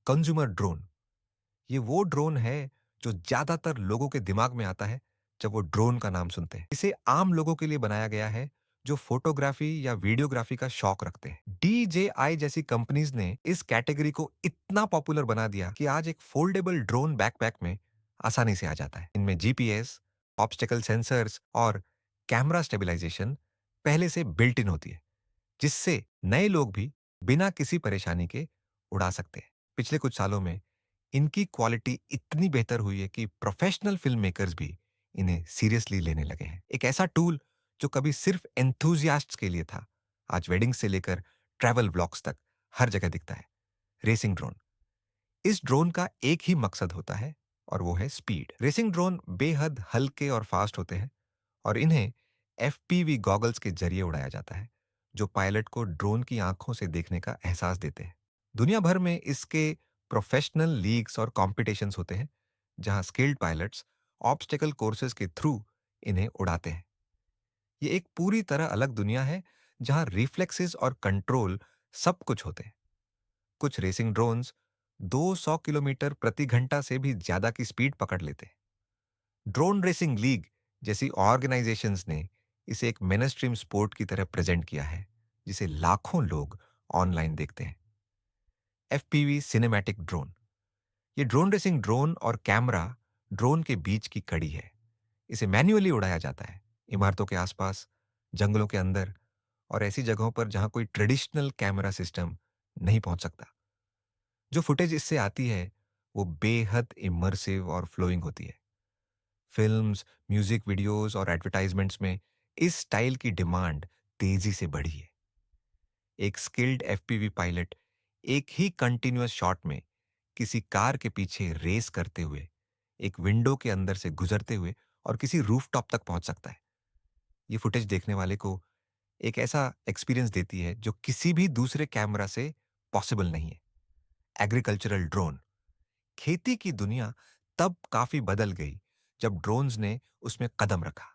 Consumer drone. ये वो drone है जो ज्यादातर लोगों के दिमाग में आता है जब वो ड्रोन का नाम सुनते हैं। इसे आम लोगों के लिए बनाया गया है जो फोटोग्राफी या वीडियोग्राफी का शौक रखते हैं। DJI जैसी कंपनीज ने इस कैटेगरी को इतना पॉपुलर बना दिया कि आज एक फोल्डेबल ड्रोन बैकपैक में आसानी से आ जाता है। इनमें जीपीएस, ऑब्स्टेकल सेंसर्स और कैमरा स्टेबलाइजेशन पहले से बिल्ट इन होती है, जिससे नए लोग भी बिना किसी परेशानी के उड़ा सकते हैं। पिछले कुछ सालों में इनकी क्वालिटी इतनी बेहतर हुई है कि प्रोफेशनल फिल्म मेकर्स भी इन्हें सीरियसली लेने लगे हैं। एक ऐसा टूल जो कभी सिर्फ एंथुजियास्ट्स के लिए था, आज वेडिंग से लेकर ट्रैवल व्लॉग्स तक हर जगह दिखता है। Racing drone. इस ड्रोन का एक ही मकसद होता है और वो है स्पीड। रेसिंग ड्रोन बेहद हल्के और फास्ट होते हैं और इन्हें एफपीवी गॉगल्स के जरिए उड़ाया जाता है, जो पायलट को ड्रोन की आंखों से देखने का एहसास देते हैं। दुनिया भर में इसके प्रोफेशनल लीग्स और कॉम्पिटिशन्स होते हैं, जहां स्किल्ड पायलट्स ऑब्स्टेकल कोर्सेज के थ्रू इन्हें उड़ाते हैं। ये एक पूरी तरह अलग दुनिया है जहां रिफ्लेक्सेस और कंट्रोल सब कुछ होते हैं। कुछ रेसिंग ड्रोन्स 200 किलोमीटर प्रति घंटा से भी ज्यादा की स्पीड पकड़ लेते हैं। ड्रोन रेसिंग लीग जैसी ऑर्गेनाइजेशंस ने इसे एक मेनस्ट्रीम स्पोर्ट की तरह प्रेजेंट किया है, जिसे लाखों लोग ऑनलाइन देखते हैं। FPV cinematic drone. ये ड्रोन रेसिंग ड्रोन और कैमरा ड्रोन के बीच की कड़ी है। इसे मैन्युअली उड़ाया जाता है, इमारतों के आसपास, जंगलों के अंदर और ऐसी जगहों पर जहां कोई ट्रेडिशनल कैमरा सिस्टम नहीं पहुंच सकता। जो फुटेज इससे आती है वो बेहद इमर्सिव और फ्लोइंग होती है। फिल्म्स, म्यूजिक वीडियोस और एडवर्टाइजमेंट्स में इस स्टाइल की डिमांड तेजी से बढ़ी है। एक स्किल्ड एफपीवी पायलट एक ही कंटिन्यूअस शॉट में किसी कार के पीछे रेस करते हुए, एक विंडो के अंदर से गुजरते हुए और किसी रूफटॉप तक पहुंच सकता है। ये फुटेज देखने वाले को एक ऐसा एक्सपीरियंस देती है जो किसी भी दूसरे कैमरा से पॉसिबल नहीं है। Agricultural drone. खेती की दुनिया तब काफी बदल गई जब ड्रोन्स ने उसमें कदम रखा।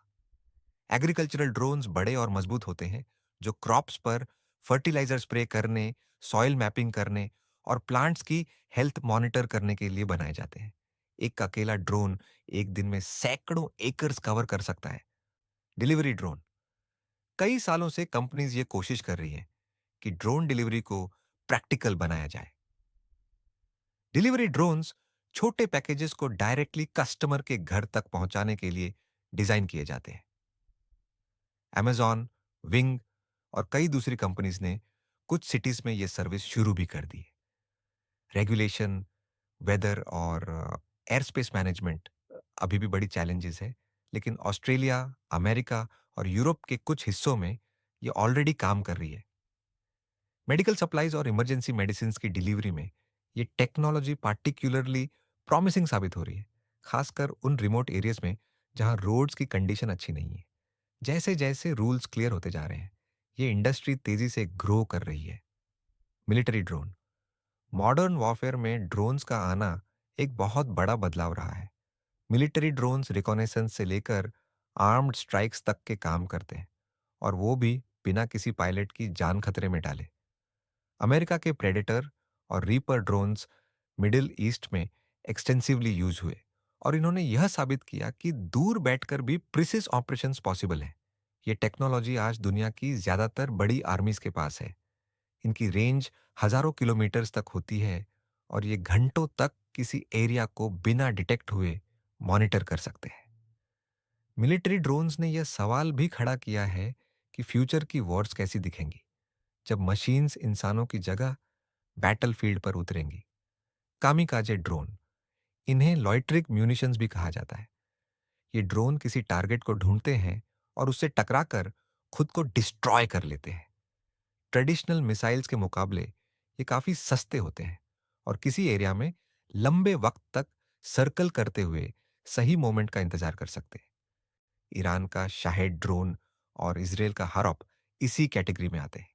एग्रीकल्चरल ड्रोन्स बड़े और मजबूत होते हैं, जो क्रॉप्स पर फर्टिलाइजर स्प्रे करने, सॉइल मैपिंग करने और प्लांट्स की हेल्थ मॉनिटर करने के लिए बनाए जाते हैं। एक अकेला ड्रोन एक दिन में सैकड़ों एकर्स कवर कर सकता है। Delivery drone. कई सालों से कंपनीज ये कोशिश कर रही हैं कि ड्रोन डिलीवरी को प्रैक्टिकल बनाया जाए। डिलीवरी ड्रोन्स छोटे पैकेजेस को डायरेक्टली कस्टमर के घर तक पहुंचाने के लिए डिजाइन किए जाते हैं। Amazon, विंग और कई दूसरी कंपनीज ने कुछ सिटीज में यह सर्विस शुरू भी कर दी है। रेगुलेशन, वेदर और एयर स्पेस मैनेजमेंट अभी भी बड़ी चैलेंजेस है, लेकिन ऑस्ट्रेलिया, अमेरिका और यूरोप के कुछ हिस्सों में ये ऑलरेडी काम कर रही है। मेडिकल सप्लाईज और इमरजेंसी मेडिसिन की डिलीवरी में ये टेक्नोलॉजी पार्टिकुलरली प्रॉमिसिंग साबित हो रही है, खासकर उन रिमोट एरियाज में जहां रोड्स की कंडीशन अच्छी नहीं है। जैसे जैसे रूल्स क्लियर होते जा रहे हैं, ये इंडस्ट्री तेजी से ग्रो कर रही है। Military drone. मॉडर्न वॉरफेयर में ड्रोन्स का आना एक बहुत बड़ा बदलाव रहा है। मिलिट्री ड्रोन्स रिकॉनेसेंस से लेकर आर्म्ड स्ट्राइक्स तक के काम करते हैं, और वो भी बिना किसी पायलट की जान खतरे में डाले। अमेरिका के प्रेडेटर और रीपर ड्रोन्स मिडिल ईस्ट में एक्सटेंसिवली यूज हुए, और इन्होंने यह साबित किया कि दूर बैठकर भी प्रिसिस ऑपरेशंस पॉसिबल हैं। ये टेक्नोलॉजी आज दुनिया की ज्यादातर बड़ी आर्मीज के पास है। इनकी रेंज हजारों किलोमीटर्स तक होती है और ये घंटों तक किसी एरिया को बिना डिटेक्ट हुए मॉनिटर कर सकते हैं। मिलिट्री ड्रोन्स ने यह सवाल भी खड़ा किया है कि फ्यूचर की वॉर्स कैसी दिखेंगी जब मशीन्स इंसानों की जगह बैटलफील्ड पर उतरेंगी। Kamikaze drone. इन्हें लॉइट्रिक म्यूनिशंस भी कहा जाता है। ये ड्रोन किसी टारगेट को ढूंढते हैं और उससे टकराकर खुद को डिस्ट्रॉय कर लेते हैं। ट्रेडिशनल मिसाइल्स के मुकाबले ये काफी सस्ते होते हैं और किसी एरिया में लंबे वक्त तक सर्कल करते हुए सही मोमेंट का इंतजार कर सकते हैं। ईरान का शाहेद ड्रोन और इसराइल का हरॉप इसी कैटेगरी में आते हैं।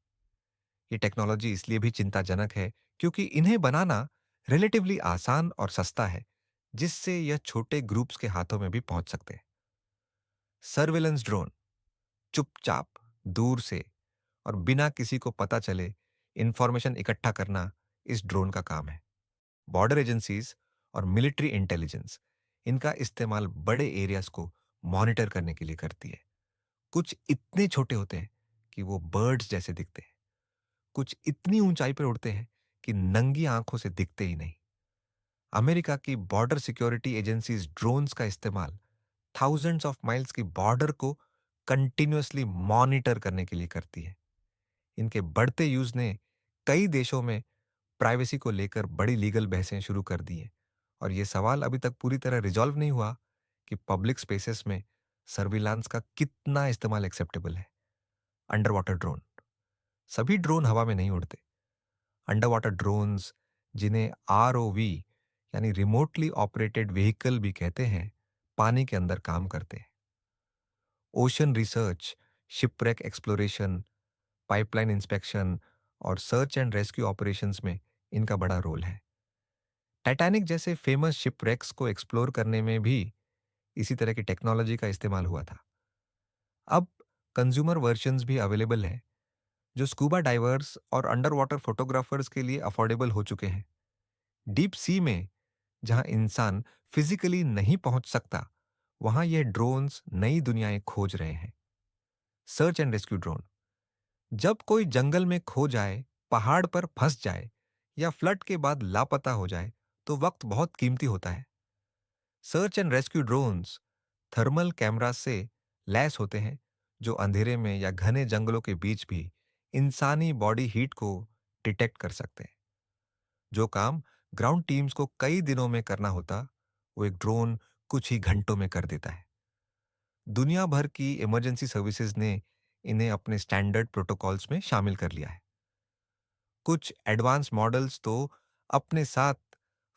ये टेक्नोलॉजी इसलिए भी चिंताजनक है क्योंकि इन्हें बनाना रिलेटिवली आसान और सस्ता है, जिससे यह छोटे ग्रुप्स के हाथों में भी पहुंच सकते हैं। Surveillance drone. चुपचाप, दूर से और बिना किसी को पता चले इंफॉर्मेशन इकट्ठा करना इस ड्रोन का काम है। बॉर्डर एजेंसीज और मिलिट्री इंटेलिजेंस इनका इस्तेमाल बड़े एरियाज को मॉनिटर करने के लिए करती है। कुछ इतने छोटे होते हैं कि वो बर्ड्स जैसे दिखते हैं, कुछ इतनी ऊंचाई पर उड़ते हैं कि नंगी आंखों से दिखते ही नहीं। अमेरिका की बॉर्डर सिक्योरिटी एजेंसीज ड्रोन्स का इस्तेमाल थाउजेंड्स ऑफ माइल्स की बॉर्डर को कंटिन्यूअसली मॉनिटर करने के लिए करती है। इनके बढ़ते यूज ने कई देशों में प्राइवेसी को लेकर बड़ी लीगल बहसें शुरू कर दी हैं, और ये सवाल अभी तक पूरी तरह रिजॉल्व नहीं हुआ कि पब्लिक स्पेसेस में सर्विलांस का कितना इस्तेमाल एक्सेप्टेबल है। अंडर वाटर ड्रोन, सभी ड्रोन हवा में नहीं उड़ते। अंडर वाटर ड्रोन्स, जिन्हें आरओवी यानी रिमोटली ऑपरेटेड व्हीकल भी कहते हैं, पानी के अंदर काम करते हैं। Ocean research, shipwreck exploration, pipeline inspection और सर्च एंड रेस्क्यू ऑपरेशंस में इनका बड़ा रोल है। टाइटैनिक जैसे फेमस शिपरेक्स को एक्सप्लोर करने में भी इसी तरह की टेक्नोलॉजी का इस्तेमाल हुआ था। अब कंज्यूमर वर्जन्स भी अवेलेबल हैं, जो स्कूबा डाइवर्स और अंडर वाटर फोटोग्राफर्स के लिए अफोर्डेबल हो चुके हैं। डीप सी में, जहां इंसान फिजिकली नहीं पहुंच सकता, वहां यह ड्रोन्स नई दुनियाएं खोज रहे हैं। सर्च एंड रेस्क्यू ड्रोन, जब कोई जंगल में खो जाए, पहाड़ पर फंस जाए या फ्लड के बाद लापता हो जाए, तो वक्त बहुत कीमती होता है। Search and rescue drones thermal camera से लैस होते हैं, जो अंधेरे में या घने जंगलों के बीच भी इंसानी बॉडी हीट को डिटेक्ट कर सकते हैं। जो काम ग्राउंड टीम्स को कई दिनों में करना होता, वो एक ड्रोन कुछ ही घंटों में कर देता है। दुनिया भर की इमरजेंसी सर्विसेज ने इन्हें अपने स्टैंडर्ड प्रोटोकॉल्स में शामिल कर लिया है। कुछ एडवांस मॉडल्स तो अपने साथ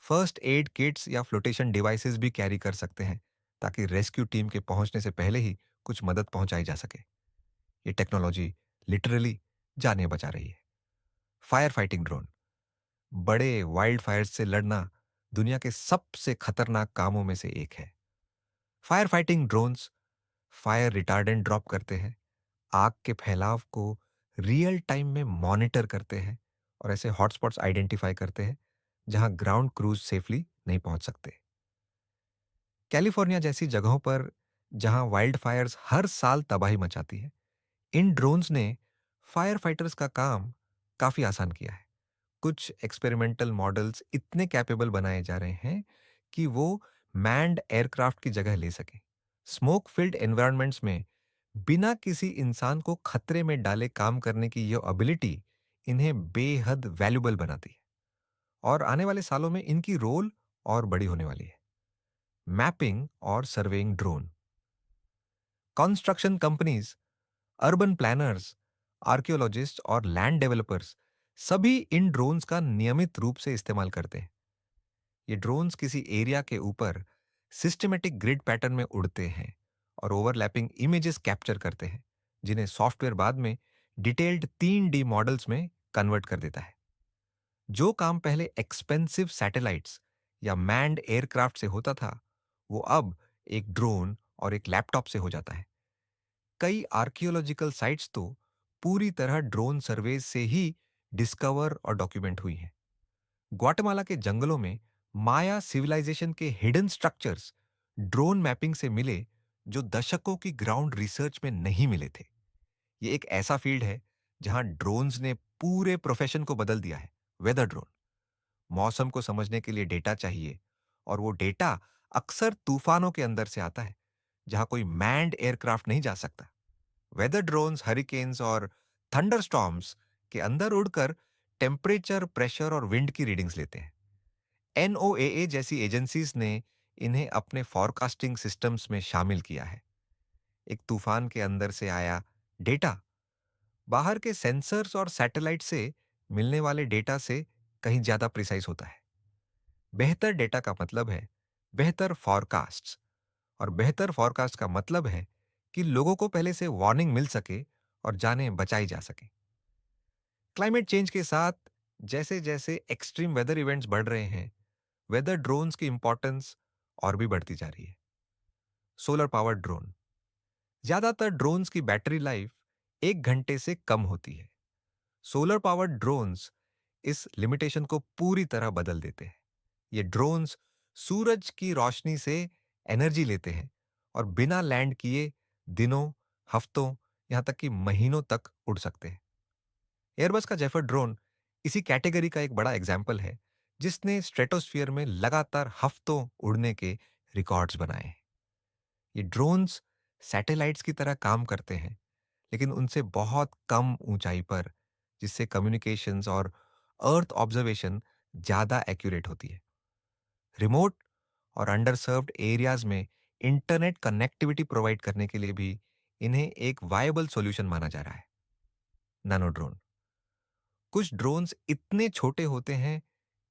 फर्स्ट एड किट्स या फ्लोटेशन डिवाइसेस भी कैरी कर सकते हैं, ताकि रेस्क्यू टीम के पहुंचने से पहले ही कुछ मदद पहुंचाई जा सके। ये टेक्नोलॉजी लिटरली जानें बचा रही है। फायर फाइटिंग ड्रोन, बड़े वाइल्ड फायर्स से लड़ना दुनिया के सबसे खतरनाक कामों में से एक है। Fire fighting drones fire retardant drop करते हैं, आग के फैलाव को रियल टाइम में मॉनिटर करते हैं और ऐसे हॉटस्पॉट्स आइडेंटिफाई करते हैं जहां ग्राउंड क्रूज सेफली नहीं पहुंच सकते। कैलिफोर्निया जैसी जगहों पर, जहां वाइल्ड फायर्स हर साल तबाही मचाती है, इन ड्रोन्स ने फायर फाइटर्स का काम काफी आसान किया है। कुछ एक्सपेरिमेंटल मॉडल्स इतने कैपेबल बनाए जा रहे हैं कि वो मैन्ड एयरक्राफ्ट की जगह ले सके। स्मोक फिल्ड एनवायरनमेंट्स में बिना किसी इंसान को खतरे में डाले काम करने की यह एबिलिटी इन्हें बेहद वैल्यूबल बनाती है, और आने वाले सालों में इनकी रोल और बड़ी होने वाली है। मैपिंग और surveying drone, construction companies, urban planners, archaeologist और लैंड डेवलपर्स सभी इन ड्रोन्स का नियमित रूप से इस्तेमाल करते हैं। ये ड्रोन्स किसी एरिया के ऊपर सिस्टमेटिक ग्रिड पैटर्न में उड़ते हैं और ओवरलैपिंग इमेजेस कैप्चर करते हैं, जिन्हें सॉफ्टवेयर बाद में डिटेल्ड 3D मॉडल्स में कन्वर्ट कर देता है। जो काम पहले एक्सपेंसिव सैटेलाइट्स या मैन्ड एयरक्राफ्ट से होता था, वो अब एक ड्रोन और एक लैपटॉप से हो जाता है। कई आर्कियोलॉजिकल साइट्स तो पूरी तरह ड्रोन सर्वेज से ही डिस्कवर और डॉक्यूमेंट हुई हैं। ग्वाटेमाला के जंगलों में माया सिविलाइजेशन के हिडन स्ट्रक्चर्स ड्रोन मैपिंग से मिले, जो दशकों की ग्राउंड रिसर्च में नहीं मिले थे। ये एक ऐसा फील्ड है जहां ड्रोन्स ने पूरे प्रोफेशन को बदल दिया है। वेदर ड्रोन, मौसम को समझने के लिए डेटा चाहिए, और वो डेटा अक्सर तूफानों के अंदर से आता है, जहां कोई मैन्ड एयरक्राफ्ट नहीं जा सकता। वेदर ड्रोन्स हरिकेन्स और थंडरस्टॉर्म्स के अंदर उड़कर टेम्परेचर, प्रेशर और विंड की रीडिंग्स लेते हैं। एनओएए जैसी एजेंसीज ने इन्हें अपने फॉरकास्टिंग सिस्टम्स में शामिल किया है। एक तूफान के अंदर से आया डेटा बाहर के सेंसर्स और सैटेलाइट से मिलने वाले डेटा से कहीं ज्यादा प्रिसाइज होता है। बेहतर डेटा का मतलब है बेहतर फॉरकास्ट्स, और बेहतर फॉरकास्ट का मतलब है कि लोगों को पहले से वार्निंग मिल सके और जानें बचाई जा सके। क्लाइमेट चेंज के साथ जैसे जैसे एक्सट्रीम वेदर इवेंट्स बढ़ रहे हैं, वेदर ड्रोन्स की इंपॉर्टेंस और भी बढ़ती जा रही है। सोलर पावर ड्रोन, ज्यादातर ड्रोन्स की बैटरी लाइफ 1 घंटे से कम होती है। सोलर पावर ड्रोन्स इस लिमिटेशन को पूरी तरह बदल देते हैं। ये ड्रोन्स सूरज की रोशनी से एनर्जी लेते हैं और बिना लैंड किए दिनों, हफ्तों, यहां तक कि महीनों तक उड़ सकते हैं। एयरबस का जेफर ड्रोन इसी कैटेगरी का एक बड़ा एग्जाम्पल है, जिसने स्ट्रेटोस्फियर में लगातार हफ्तों उड़ने के रिकॉर्ड्स बनाए हैं। ये ड्रोन्स सैटेलाइट्स की तरह काम करते हैं, लेकिन उनसे बहुत कम ऊंचाई पर, जिससे कम्युनिकेशंस और अर्थ ऑब्जर्वेशन ज्यादा एक्यूरेट होती है। रिमोट और अंडर सर्व्ड एरियाज में इंटरनेट कनेक्टिविटी प्रोवाइड करने के लिए भी इन्हें एक वायबल सॉल्यूशन माना जा रहा है। Nano drone. कुछ ड्रोन्स इतने छोटे होते हैं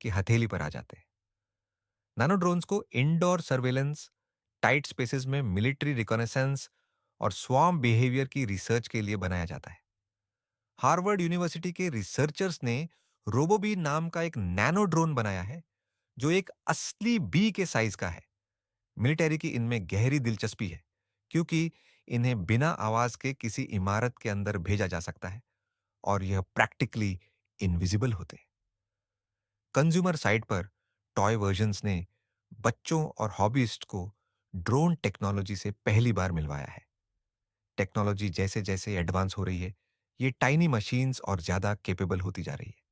कि हथेली पर आ जाते हैं। नैनो ड्रोन्स को इंडोर सर्वेलेंस, टाइट स्पेसेस में मिलिट्री रिकॉनेसेंस और स्वार्म बिहेवियर की रिसर्च के लिए बनाया जाता है। हार्वर्ड यूनिवर्सिटी के रिसर्चर्स ने रोबोबी नाम का एक नैनो ड्रोन बनाया है, जो एक असली बी के साइज का है। मिलिट्री की इनमें गहरी दिलचस्पी है, क्योंकि इन्हें बिना आवाज के किसी इमारत के अंदर भेजा जा सकता है और यह प्रैक्टिकली इनविजिबल होते हैं। Consumer site per toy versions ने बच्चों और हॉबीइस्ट को ड्रोन टेक्नोलॉजी से पहली बार मिलवाया है। टेक्नोलॉजी जैसे जैसे एडवांस हो रही है, ये टाइनी मशीन्स और ज्यादा केपेबल होती जा रही है।